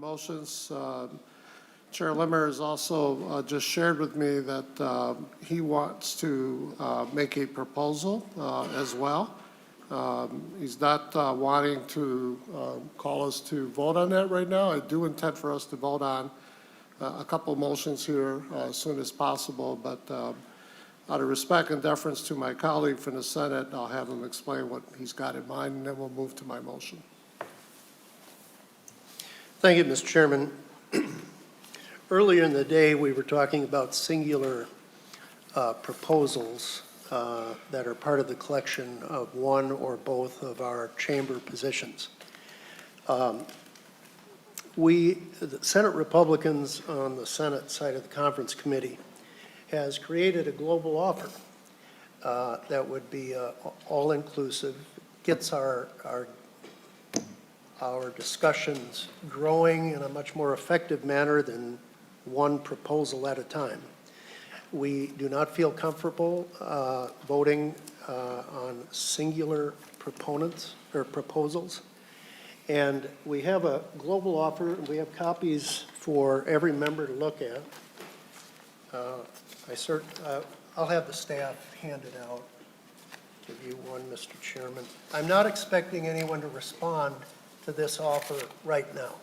motions. Chair Limmer has also just shared with me that he wants to make a proposal as well. He's not wanting to call us to vote on that right now. I do intend for us to vote on a couple motions here as soon as possible, but out of respect and deference to my colleague from the Senate, I'll have him explain what he's got in mind, and then we'll move to my motion. Thank you, Mr. Chairman. Earlier in the day, we were talking about singular proposals that are part of the collection of one or both of our chamber positions. The Senate Republicans on the Senate side of the conference committee has created a global offer that would be all-inclusive, gets our discussions growing in a much more effective manner than one proposal at a time. We do not feel comfortable voting on singular proponents or proposals. And we have a global offer, and we have copies for every member to look at. I'll have the staff hand it out. Give you one, Mr. Chairman. I'm not expecting anyone to respond to this offer right now.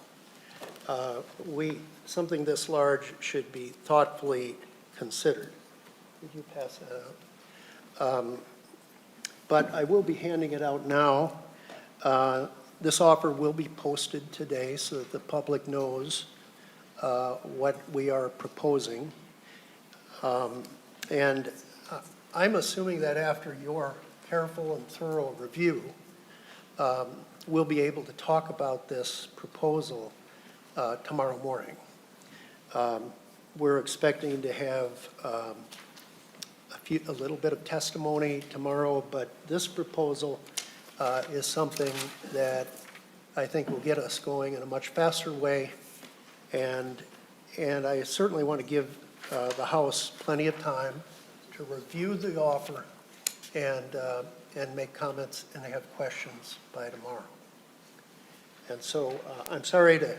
Something this large should be thoughtfully considered. Did you pass that out? But I will be handing it out now. This offer will be posted today so that the public knows what we are proposing. And I'm assuming that after your careful and thorough review, we'll be able to talk about this proposal tomorrow morning. We're expecting to have a little bit of testimony tomorrow, but this proposal is something that I think will get us going in a much faster way, and I certainly want to give the House plenty of time to review the offer and make comments and have questions by tomorrow. And so I'm sorry to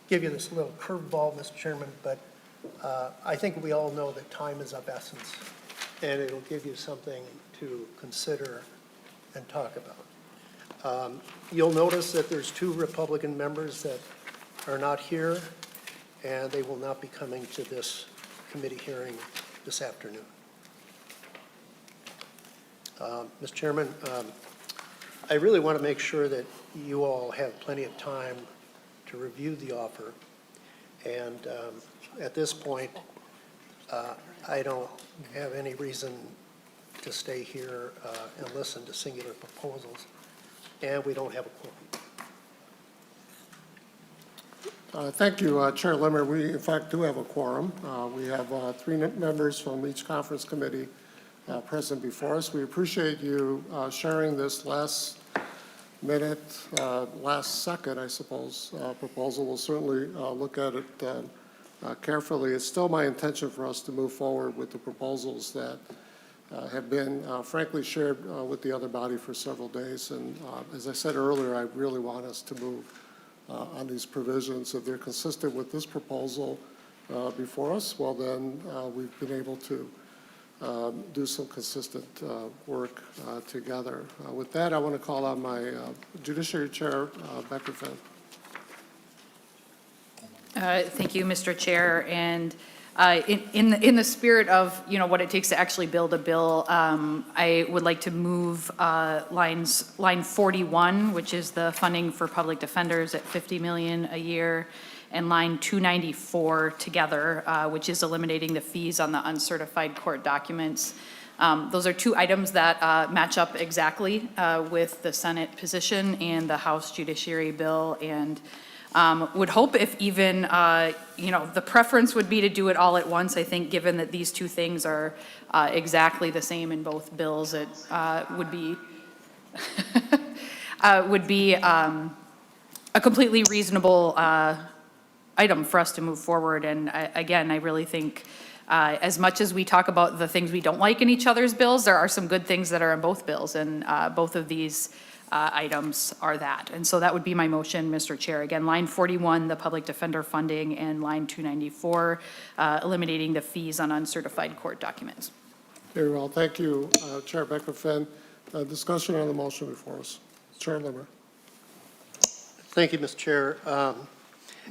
give you this little curveball, Mr. Chairman, but I think we all know that time is of essence, and it'll give you something to consider and talk about. You'll notice that there's 2 Republican members that are not here, and they will not be coming to this committee hearing this afternoon. Mr. Chairman, I really want to make sure that you all have plenty of time to review the offer, and at this point, I don't have any reason to stay here and listen to singular proposals, and we don't have a quorum. Thank you, Chair Limmer. We, in fact, do have a quorum. We have 3 members from each conference committee present before us. We appreciate you sharing this last second, I suppose, proposal. We'll certainly look at it carefully. It's still my intention for us to move forward with the proposals that have been, frankly, shared with the other body for several days. And as I said earlier, I really want us to move on these provisions. If they're consistent with this proposal before us, well, then we've been able to do some consistent work together. With that, I want to call on my Judiciary Chair, Becker Finn. Thank you, Mr. Chair. And in the spirit of what it takes to actually build a bill, I would like to move line 41, which is the funding for public defenders at $50 million a year, and line 294 together, which is eliminating the fees on the uncertified court documents. Those are 2 items that match up exactly with the Senate position and the House Judiciary bill, and would hope if even, the preference would be to do it all at once. I think given that these 2 things are exactly the same in both bills, it would be a completely reasonable item for us to move forward. And again, I really think as much as we talk about the things we don't like in each other's bills, there are some good things that are in both bills, and both of these items are that. And so that would be my motion, Mr. Chair. Again, line 41, the public defender funding, and line 294, eliminating the fees on uncertified court documents. Very well, thank you, Chair Becker-Finn. Discussion on the motion before us. Chair Limmer. Thank you, Mr. Chair.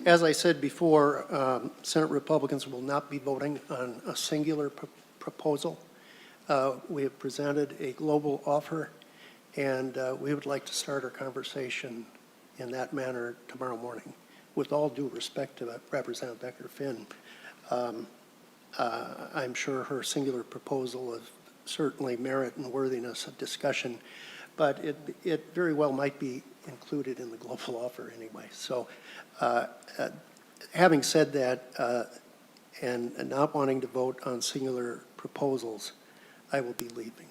As I said before, Senate Republicans will not be voting on a singular proposal. We have presented a global offer, and we would like to start our conversation in that manner tomorrow morning. With all due respect to Representative Becker-Finn, I'm sure her singular proposal is certainly merit and worthiness of discussion, but it very well might be included in the global offer anyway. So having said that, and not wanting to vote on singular proposals, I will be leaving.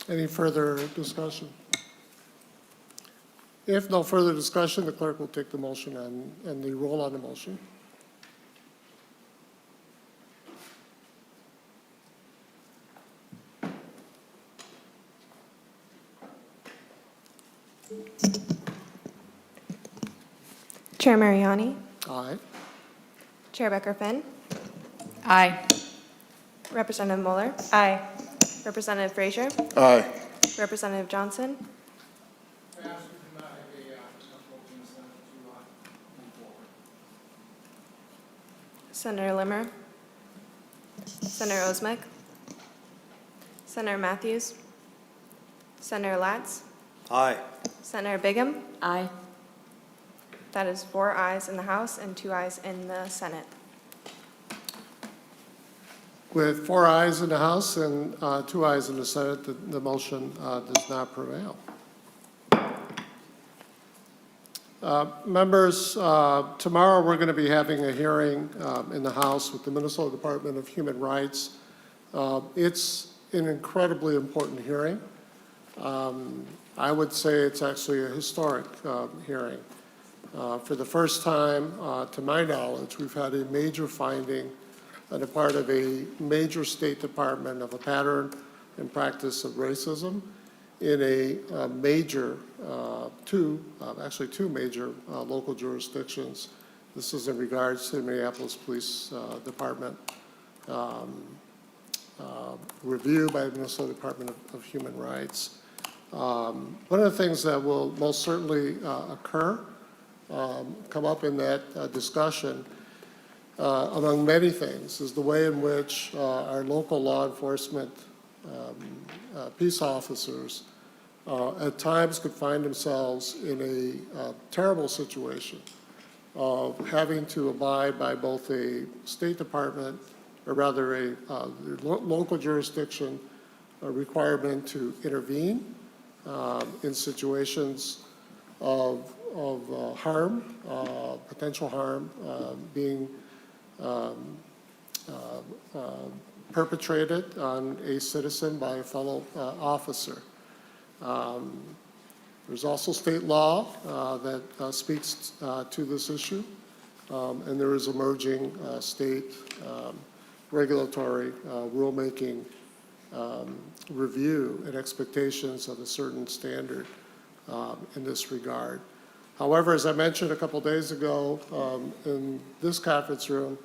Any further discussion? If no further discussion, the clerk will take the motion and the roll on the motion. Chair Mariani, Aye. Chair Becker-Finn, Aye. Representative Mueller. Aye. Representative Frazier, Aye. Representative Johnson, Senator Limmer, Senator Osmek, Senator Matthews, Senator Latz, Aye. Senator Bigham. Aye. That is 4 ayes in the House and 2 ayes in the Senate. With 4 ayes in the House and 2 ayes in the Senate, the motion does not prevail. Members, tomorrow we're going to be having a hearing in the House with the Minnesota Department of Human Rights. It's an incredibly important hearing. I would say it's actually a historic hearing. For the first time, to my knowledge, we've had a major finding on the part of a major state department of a pattern and practice of racism in a major, two major local jurisdictions. This is in regards to the Minneapolis Police Department review by the Minnesota Department of Human Rights. One of the things that will most certainly occur, come up in that discussion, among many things, is the way in which our local law enforcement peace officers at times could find themselves in a terrible situation of having to abide by both a State Department, or rather a local jurisdiction requirement to intervene in situations of harm, potential harm being perpetrated on a citizen by a fellow officer. There's also state law that speaks to this issue, and there is emerging state regulatory rulemaking review and expectations of a certain standard in this regard. However, as I mentioned a couple days ago in this conference room,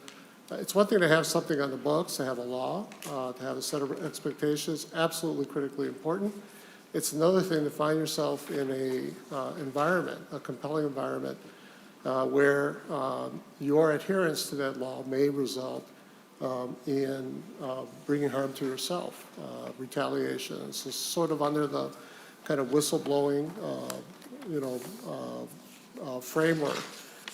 it's one thing to have something on the books, to have a law, to have a set of expectations, absolutely critically important. It's another thing to find yourself in a environment, a compelling environment, where your adherence to that law may result in bringing harm to yourself, retaliation. It's sort of under the kind of whistleblowing, framework.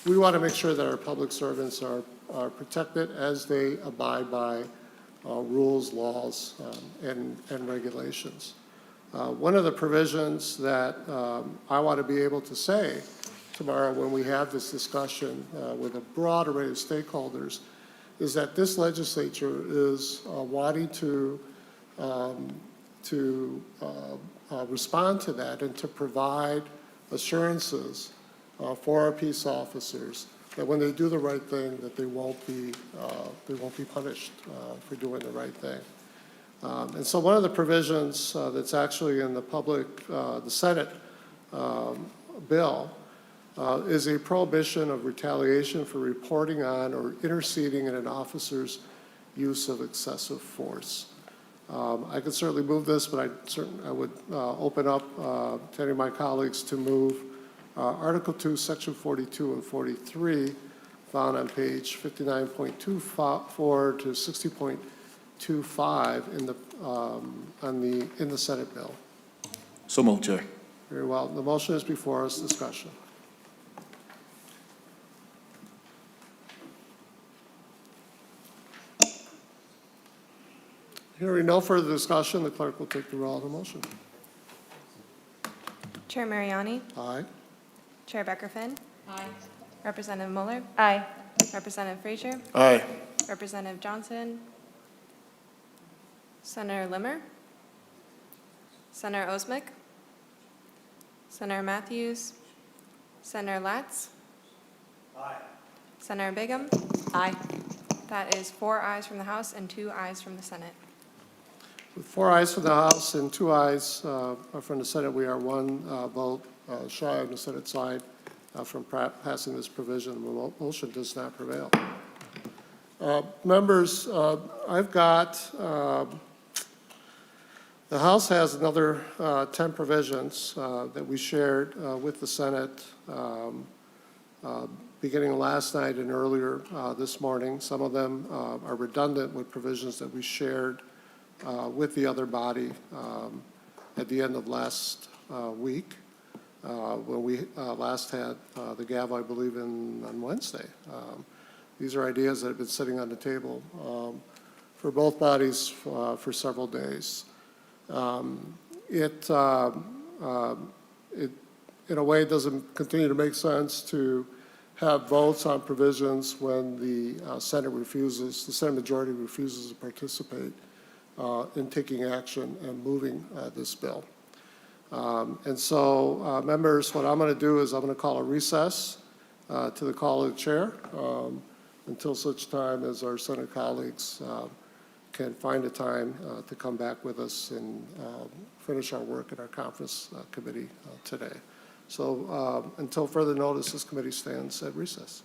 We want to make sure that our public servants are protected as they abide by rules, laws, and regulations. One of the provisions that I want to be able to say tomorrow when we have this discussion with a broad array of stakeholders is that this legislature is wanting to respond to that and to provide assurances for our peace officers that when they do the right thing, that they won't be punished for doing the right thing. And so one of the provisions that's actually in the Senate bill is a prohibition of retaliation for reporting on or interceding in an officer's use of excessive force. I could certainly move this, but I would open up to any of my colleagues to move Article 2, Section 42 and 43, found on page 59.24 to 60.25 in the Senate bill. So moved, Chair. Very well. The motion is before us. Discussion. Hearing no further discussion, the clerk will take the roll on the motion. Chair Mariani, Aye. Chair Becker-Finn, Aye. Representative Mueller, Aye. Representative Frazier, Aye. Representative Johnson, Senator Limmer, Senator Osmick, Senator Matthews, Senator Latz. Aye. Senator Bingham. Aye. That is 4 ayes from the House and 2 ayes from the Senate. With 4 ayes from the House and 2 ayes from the Senate, we are one vote shy on the Senate side from passing this provision. The motion does not prevail. Members, I've got, the House has another 10 provisions that we shared with the Senate beginning last night and earlier this morning. Some of them are redundant with provisions that we shared with the other body at the end of last week when we last had the gavel, I believe, on Wednesday. These are ideas that have been sitting on the table for both bodies for several days. It, in a way, doesn't continue to make sense to have votes on provisions when the Senate majority refuses to participate in taking action and moving this bill. And so, members, what I'm going to do is I'm going to call a recess to the call of the chair until such time as our Senate colleagues can find a time to come back with us and finish our work at our conference committee today. So until further notice, this committee stands at recess.